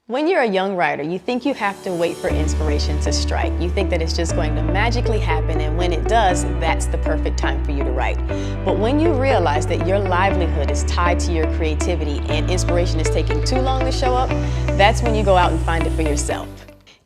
When you're a young writer, you think you have to wait for inspiration to strike. You think that it's just going to magically happen, and when it does, that's the perfect time for you to write. But when you realize that your livelihood is tied to your creativity and inspiration is taking too long to show up, that's when you go out and find it for yourself.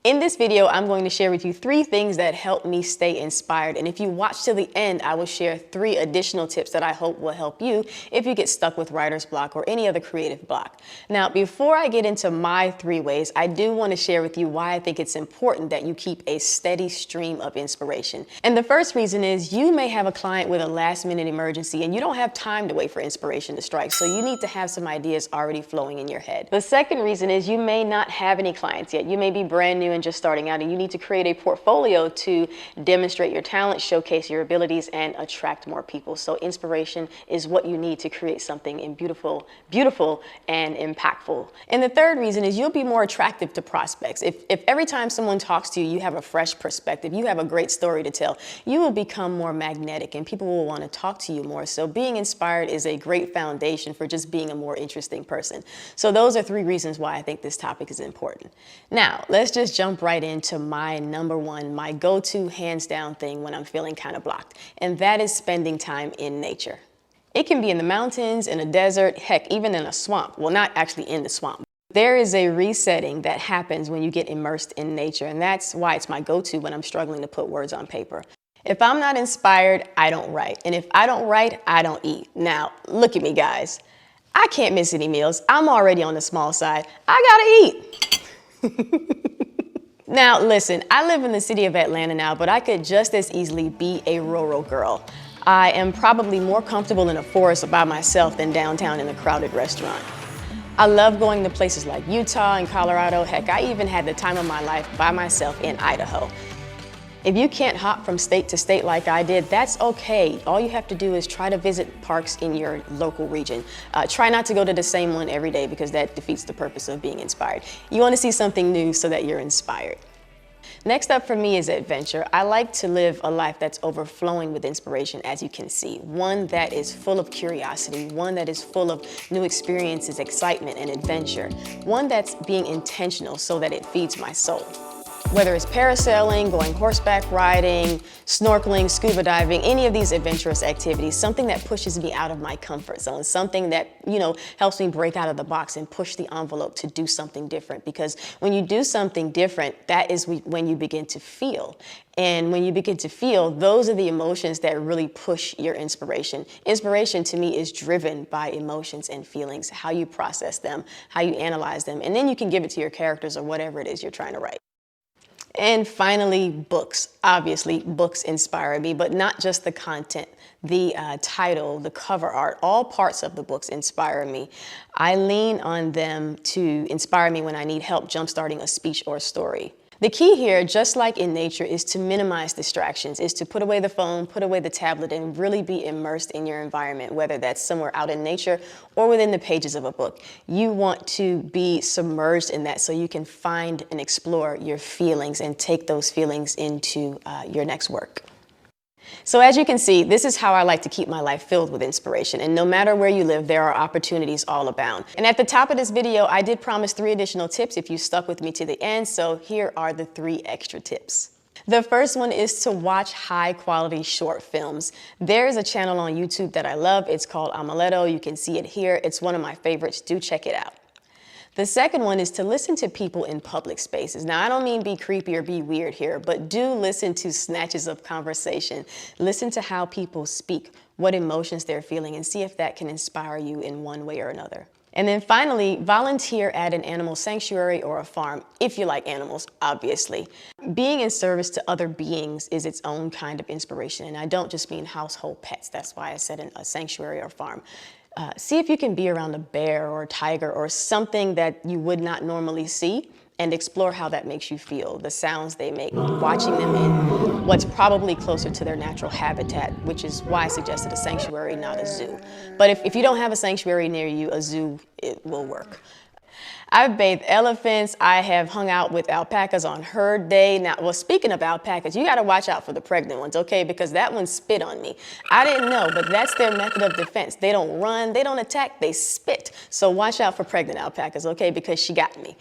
In this video, I'm going to share with you 3 things that help me stay inspired. And if you watch till the end, I will share 3 additional tips that I hope will help you if you get stuck with writer's block or any other creative block. Now, before I get into my 3 ways, I do want to share with you why I think it's important that you keep a steady stream of inspiration. And the first reason is you may have a client with a last-minute emergency and you don't have time to wait for inspiration to strike. So you need to have some ideas already flowing in your head. The second reason is you may not have any clients yet. You may be brand new and just starting out, and you need to create a portfolio to demonstrate your talent, showcase your abilities, and attract more people. So inspiration is what you need to create something beautiful and impactful. And the third reason is you'll be more attractive to prospects. If every time someone talks to you, you have a fresh perspective, you have a great story to tell, you will become more magnetic and people will want to talk to you more. So being inspired is a great foundation for just being a more interesting person. So those are 3 reasons why I think this topic is important. Now, let's just jump right into my number 1, my go-to hands down thing when I'm feeling kind of blocked, and that is spending time in nature. It can be in the mountains, in a desert, heck, even in a swamp. Well, not actually in the swamp. There is a resetting that happens when you get immersed in nature, and that's why it's my go-to when I'm struggling to put words on paper. If I'm not inspired, I don't write. And if I don't write, I don't eat. Now, look at me, guys. I can't miss any meals. I'm already on the small side. I gotta eat. Now, listen, I live in the city of Atlanta now, but I could just as easily be a rural girl. I am probably more comfortable in a forest by myself than downtown in a crowded restaurant. I love going to places like Utah and Colorado. Heck, I even had the time of my life by myself in Idaho. If you can't hop from state to state like I did, that's okay. All you have to do is try to visit parks in your local region. Try not to go to the same one every day because that defeats the purpose of being inspired. You want to see something new so that you're inspired. Next up for me is adventure. I like to live a life that's overflowing with inspiration, as you can see. One that is full of curiosity, one that is full of new experiences, excitement, and adventure. One that's being intentional so that it feeds my soul. Whether it's parasailing, going horseback riding, snorkeling, scuba diving, any of these adventurous activities, something that pushes me out of my comfort zone, something that, helps me break out of the box and push the envelope to do something different. Because when you do something different, that is when you begin to feel. And when you begin to feel, those are the emotions that really push your inspiration. Inspiration to me is driven by emotions and feelings, how you process them, how you analyze them, and then you can give it to your characters or whatever it is you're trying to write. And finally, books. Obviously, books inspire me, but not just the content, the title, the cover art, all parts of the books inspire me. I lean on them to inspire me when I need help jumpstarting a speech or a story. The key here, just like in nature, is to minimize distractions, is to put away the phone, put away the tablet, and really be immersed in your environment, whether that's somewhere out in nature or within the pages of a book. You want to be submerged in that so you can find and explore your feelings and take those feelings into your next work. So as you can see, this is how I like to keep my life filled with inspiration. And no matter where you live, there are opportunities all abound. And at the top of this video, I did promise 3 additional tips if you stuck with me to the end. So here are the 3 extra tips. The first one is to watch high quality short films. There's a channel on YouTube that I love. It's called Amaletto. You can see it here. It's one of my favorites. Do check it out. The second one is to listen to people in public spaces. Now, I don't mean be creepy or be weird here, but do listen to snatches of conversation. Listen to how people speak, what emotions they're feeling, and see if that can inspire you in one way or another. And then finally, volunteer at an animal sanctuary or a farm, if you like animals, obviously. Being in service to other beings is its own kind of inspiration, and I don't just mean household pets. That's why I said in a sanctuary or farm. See if you can be around a bear or a tiger or something that you would not normally see and explore how that makes you feel, the sounds they make, watching them in what's probably closer to their natural habitat, which is why I suggested a sanctuary, not a zoo. But if you don't have a sanctuary near you, a zoo, it will work. I've bathed elephants. I have hung out with alpacas on herd day. Now, well, speaking of alpacas, you got to watch out for the pregnant ones, okay? Because that one spit on me. I didn't know, but that's their method of defense. They don't run, they don't attack, they spit. So watch out for pregnant alpacas, okay? Because she got me.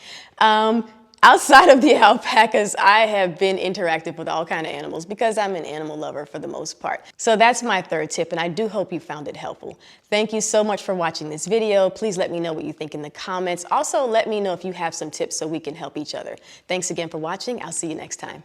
Outside of the alpacas, I have been interactive with all kinds of animals because I'm an animal lover for the most part. So that's my third tip, and I do hope you found it helpful. Thank you so much for watching this video. Please let me know what you think in the comments. Also, let me know if you have some tips so we can help each other. Thanks again for watching. I'll see you next time.